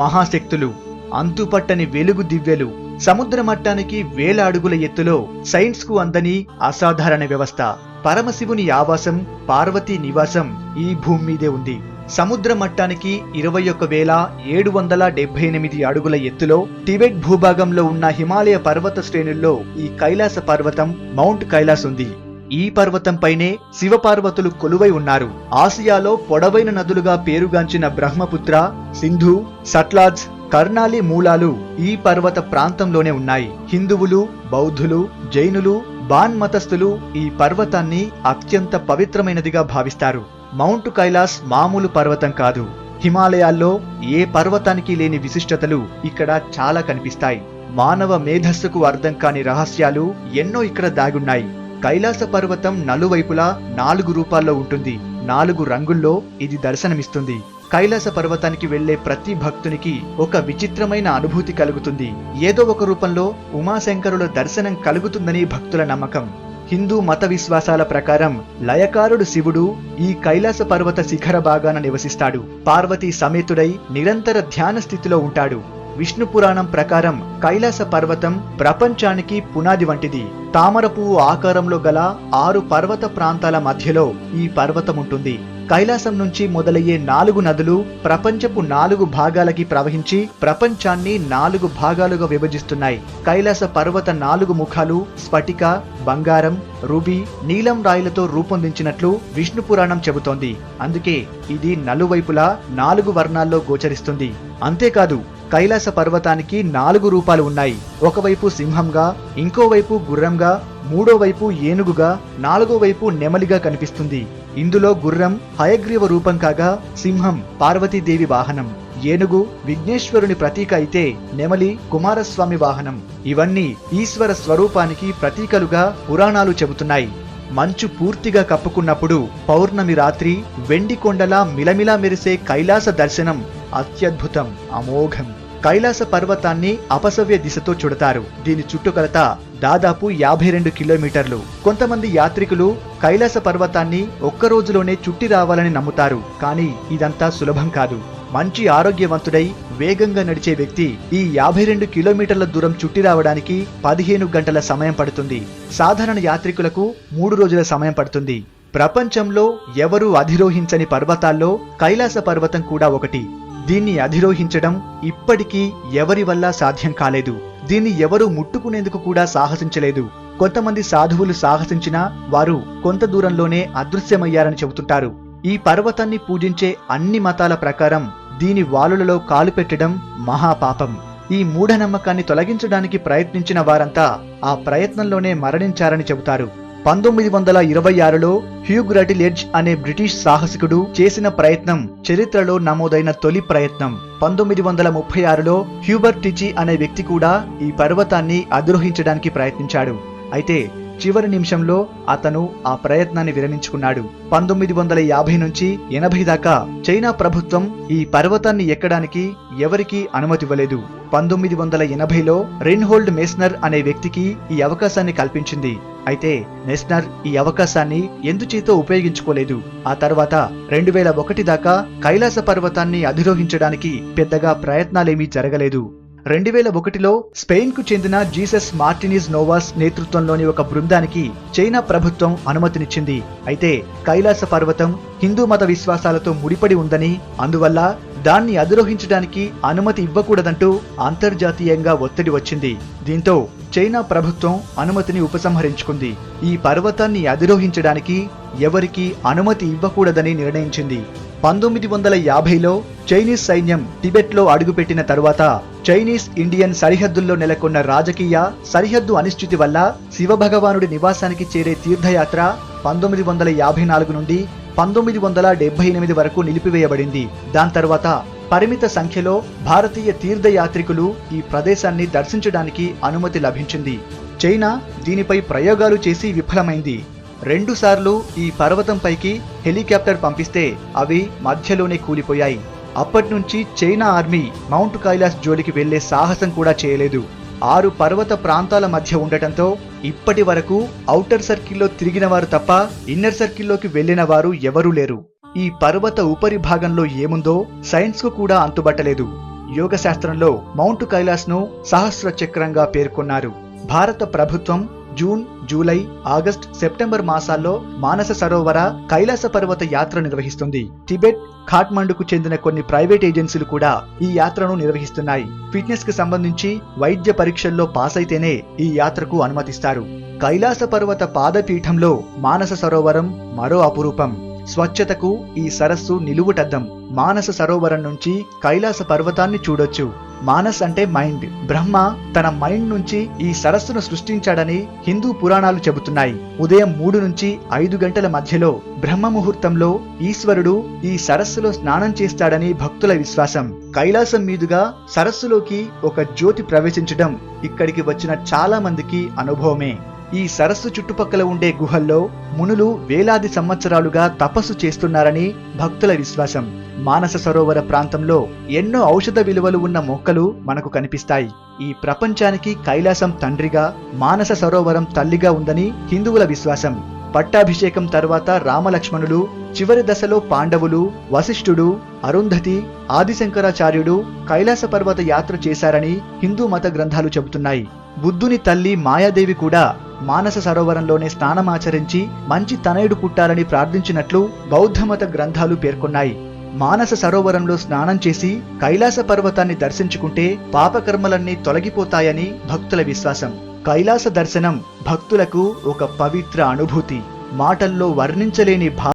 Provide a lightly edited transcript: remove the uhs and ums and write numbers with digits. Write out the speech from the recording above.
మహాశక్తులు, అంతుపట్టని వెలుగు దివ్యలు, సముద్ర మట్టానికి వేల అడుగుల ఎత్తులో సైన్స్ కు అందని అసాధారణ వ్యవస్థ. పరమశివుని ఆవాసం, పార్వతీ నివాసం ఈ భూమి మీదే ఉంది. సముద్ర మట్టానికి 21,778 అడుగుల ఎత్తులో టిబెట్ భూభాగంలో ఉన్న హిమాలయ పర్వత శ్రేణుల్లో ఈ కైలాస పర్వతం మౌంట్ కైలాస్ ఉంది. ఈ పర్వతంపైనే శివపార్వతులు కొలువై ఉన్నారు. ఆసియాలో పొడవైన నదులుగా పేరుగాంచిన బ్రహ్మపుత్ర, సింధు, సట్లాజ్, కర్నాలి మూలాలు ఈ పర్వత ప్రాంతంలోనే ఉన్నాయి. హిందువులు, బౌద్ధులు, జైనులు, బాన్ మతస్థులు ఈ పర్వతాన్ని అత్యంత పవిత్రమైనదిగా భావిస్తారు. మౌంట్ కైలాస్ మామూలు పర్వతం కాదు. హిమాలయాల్లో ఏ పర్వతానికి లేని విశిష్టతలు ఇక్కడ చాలా కనిపిస్తాయి. మానవ మేధస్సుకు అర్థం కాని రహస్యాలు ఎన్నో ఇక్కడ దాగున్నాయి. కైలాస పర్వతం నలువైపులా 4 రూపాల్లో ఉంటుంది. 4 రంగుల్లో ఇది దర్శనమిస్తుంది. కైలాస పర్వతానికి వెళ్లే ప్రతి భక్తునికి ఒక విచిత్రమైన అనుభూతి కలుగుతుంది. ఏదో ఒక రూపంలో ఉమాశంకరుల దర్శనం కలుగుతుందని భక్తుల నమ్మకం. హిందూ మత విశ్వాసాల ప్రకారం లయకారుడు శివుడు ఈ కైలాస పర్వత శిఖర భాగాన నివసిస్తాడు. పార్వతీ సమేతుడై నిరంతర ధ్యాన స్థితిలో ఉంటాడు. విష్ణు పురాణం ప్రకారం కైలాస పర్వతం ప్రపంచానికి పునాది వంటిది. తామర పువ్వు ఆకారంలో గల 6 పర్వత ప్రాంతాల మధ్యలో ఈ పర్వతం ఉంటుంది. కైలాసం నుంచి మొదలయ్యే 4 నదులు ప్రపంచపు 4 భాగాలకి ప్రవహించి ప్రపంచాన్ని 4 భాగాలుగా విభజిస్తున్నాయి. కైలాస పర్వత 4 ముఖాలు స్ఫటిక, బంగారం, రూబీ, నీలం రాయిలతో రూపొందించినట్లు విష్ణు పురాణం చెబుతోంది. అందుకే ఇది నలువైపులా 4 వర్ణాల్లో గోచరిస్తుంది. అంతేకాదు, కైలాస పర్వతానికి 4 రూపాలు ఉన్నాయి. ఒకవైపు సింహంగా, ఇంకోవైపు గుర్రంగా, మూడో వైపు ఏనుగుగా, 4వ వైపు నెమలిగా కనిపిస్తుంది. ఇందులో గుర్రం హయగ్రీవ రూపం కాగా, సింహం పార్వతీదేవి వాహనం, ఏనుగు విఘ్నేశ్వరుని ప్రతీక అయితే నెమలి కుమారస్వామి వాహనం. ఇవన్నీ ఈశ్వర స్వరూపానికి ప్రతీకలుగా పురాణాలు చెబుతున్నాయి. మంచు పూర్తిగా కప్పుకున్నప్పుడు పౌర్ణమి రాత్రి వెండి కొండలా మిలమిలా మెరిసే కైలాస దర్శనం అత్యద్భుతం, అమోఘం. కైలాస పర్వతాన్ని అపసవ్య దిశతో చుడతారు. దీని చుట్టుకొలత దాదాపు 52 కిలోమీటర్లు. కొంతమంది యాత్రికులు కైలాస పర్వతాన్ని ఒక్క రోజులోనే చుట్టి రావాలని నమ్ముతారు. కానీ ఇదంతా సులభం కాదు. మంచి ఆరోగ్యవంతుడై వేగంగా నడిచే వ్యక్తి ఈ 52 కిలోమీటర్ల దూరం చుట్టి రావడానికి 15 గంటల సమయం పడుతుంది. సాధారణ యాత్రికులకు 3 రోజుల సమయం పడుతుంది. ప్రపంచంలో ఎవరూ అధిరోహించని పర్వతాల్లో కైలాస పర్వతం కూడా ఒకటి. దీన్ని అధిరోహించడం ఇప్పటికీ ఎవరి వల్ల సాధ్యం కాలేదు. దీన్ని ఎవరూ ముట్టుకునేందుకు కూడా సాహసించలేదు. కొంతమంది సాధువులు సాహసించినా వారు కొంత దూరంలోనే అదృశ్యమయ్యారని చెబుతుంటారు. ఈ పర్వతాన్ని పూజించే అన్ని మతాల ప్రకారం దీని వాలులలో కాలు పెట్టడం మహాపాపం. ఈ మూఢనమ్మకాన్ని తొలగించడానికి ప్రయత్నించిన వారంతా ఆ ప్రయత్నంలోనే మరణించారని చెబుతారు. 1926లో హ్యూగ్ రటిల్ఎడ్జ్ అనే బ్రిటిష్ సాహసికుడు చేసిన ప్రయత్నం చరిత్రలో నమోదైన తొలి ప్రయత్నం. 1936లో హ్యూబర్ట్ టిచి అనే వ్యక్తి కూడా ఈ పర్వతాన్ని అధిరోహించడానికి ప్రయత్నించాడు. అయితే చివరి నిమిషంలో అతను ఆ ప్రయత్నాన్ని విరమించుకున్నాడు. 1950 నుంచి 80 దాకా చైనా ప్రభుత్వం ఈ పర్వతాన్ని ఎక్కడానికి ఎవరికీ అనుమతి ఇవ్వలేదు. 1980లో రెయిన్హోల్డ్ మెస్నర్ అనే వ్యక్తికి ఈ అవకాశాన్ని కల్పించింది. అయితే మెస్నర్ ఈ అవకాశాన్ని ఎందుచేతో ఉపయోగించుకోలేదు. ఆ తర్వాత 2001 దాకా కైలాస పర్వతాన్ని అధిరోహించడానికి పెద్దగా ప్రయత్నాలేమీ జరగలేదు. 2001లో స్పెయిన్ కు చెందిన జీసస్ మార్టినిజ్ నోవాస్ నేతృత్వంలోని ఒక బృందానికి చైనా ప్రభుత్వం అనుమతినిచ్చింది. అయితే కైలాస పర్వతం హిందూ మత విశ్వాసాలతో ముడిపడి ఉందని, అందువల్ల దాన్ని అధిరోహించడానికి అనుమతి ఇవ్వకూడదంటూ అంతర్జాతీయంగా ఒత్తిడి వచ్చింది. దీంతో చైనా ప్రభుత్వం అనుమతిని ఉపసంహరించుకుంది. ఈ పర్వతాన్ని అధిరోహించడానికి ఎవరికీ అనుమతి ఇవ్వకూడదని నిర్ణయించింది. 1950లో చైనీస్ సైన్యం టిబెట్లో అడుగుపెట్టిన తరువాత చైనీస్ ఇండియన్ సరిహద్దుల్లో నెలకొన్న రాజకీయ సరిహద్దు అనిశ్చితి వల్ల శివభగవానుడి నివాసానికి చేరే తీర్థయాత్ర 1954 నుండి 1978 వరకు నిలిపివేయబడింది. దాని తర్వాత పరిమిత సంఖ్యలో భారతీయ తీర్థయాత్రికులు ఈ ప్రదేశాన్ని దర్శించడానికి అనుమతి లభించింది. చైనా దీనిపై ప్రయోగాలు చేసి విఫలమైంది. 2 సార్లు ఈ పర్వతంపైకి హెలికాప్టర్ పంపిస్తే అవి మధ్యలోనే కూలిపోయాయి. అప్పట్నుంచి చైనా ఆర్మీ మౌంట్ కైలాస్ జోలికి వెళ్లే సాహసం కూడా చేయలేదు. 6 పర్వత ప్రాంతాల మధ్య ఉండటంతో ఇప్పటి వరకు ఔటర్ సర్కిల్లో తిరిగిన వారు తప్ప ఇన్నర్ సర్కిల్లోకి వెళ్లిన వారు ఎవరూ లేరు. ఈ పర్వత ఉపరి భాగంలో ఏముందో సైన్స్ కు కూడా అంతుబట్టలేదు. యోగ శాస్త్రంలో మౌంట్ కైలాస్ను సహస్ర చక్రంగా పేర్కొన్నారు. భారత ప్రభుత్వం జూన్, జూలై, ఆగస్ట్, సెప్టెంబర్ మాసాల్లో మానస సరోవర కైలాస పర్వత యాత్ర నిర్వహిస్తుంది. టిబెట్, ఖాట్మండుకు చెందిన కొన్ని ప్రైవేట్ ఏజెన్సీలు కూడా ఈ యాత్రను నిర్వహిస్తున్నాయి. ఫిట్నెస్ కి సంబంధించి వైద్య పరీక్షల్లో పాస్ అయితేనే ఈ యాత్రకు అనుమతిస్తారు. కైలాస పర్వత పాదపీఠంలో మానస సరోవరం మరో అపురూపం. స్వచ్ఛతకు ఈ సరస్సు నిలువుటద్దం. మానస సరోవరం నుంచి కైలాస పర్వతాన్ని చూడొచ్చు. మానస్ అంటే మైండ్. బ్రహ్మ తన మైండ్ నుంచి ఈ సరస్సును సృష్టించాడని హిందూ పురాణాలు చెబుతున్నాయి. ఉదయం 3 నుంచి 5 గంటల మధ్యలో బ్రహ్మ ముహూర్తంలో ఈశ్వరుడు ఈ సరస్సులో స్నానం చేస్తాడని భక్తుల విశ్వాసం. కైలాసం మీదుగా సరస్సులోకి ఒక జ్యోతి ప్రవేశించడం ఇక్కడికి వచ్చిన చాలా మందికి అనుభవమే. ఈ సరస్సు చుట్టుపక్కల ఉండే గుహల్లో మునులు వేలాది సంవత్సరాలుగా తపస్సు చేస్తున్నారని భక్తుల విశ్వాసం. మానస సరోవర ప్రాంతంలో ఎన్నో ఔషధ విలువలు ఉన్న మొక్కలు మనకు కనిపిస్తాయి. ఈ ప్రపంచానికి కైలాసం తండ్రిగా, మానస సరోవరం తల్లిగా ఉందని హిందువుల విశ్వాసం. పట్టాభిషేకం తర్వాత రామలక్ష్మణులు, చివరి దశలో పాండవులు, వశిష్ఠుడు, అరుంధతి, ఆదిశంకరాచార్యుడు కైలాస పర్వత యాత్ర చేశారని హిందూ మత గ్రంథాలు చెబుతున్నాయి. బుద్ధుని తల్లి మాయాదేవి కూడా మానస సరోవరంలోనే స్నానమాచరించి మంచి తనయుడు పుట్టాలని ప్రార్థించినట్లు బౌద్ధమత గ్రంథాలు పేర్కొన్నాయి. మానస సరోవరంలో స్నానం చేసి కైలాస పర్వతాన్ని దర్శించుకుంటే పాపకర్మలన్నీ తొలగిపోతాయని భక్తుల విశ్వాసం. కైలాస దర్శనం భక్తులకు ఒక పవిత్ర అనుభూతి. మాటల్లో వర్ణించలేని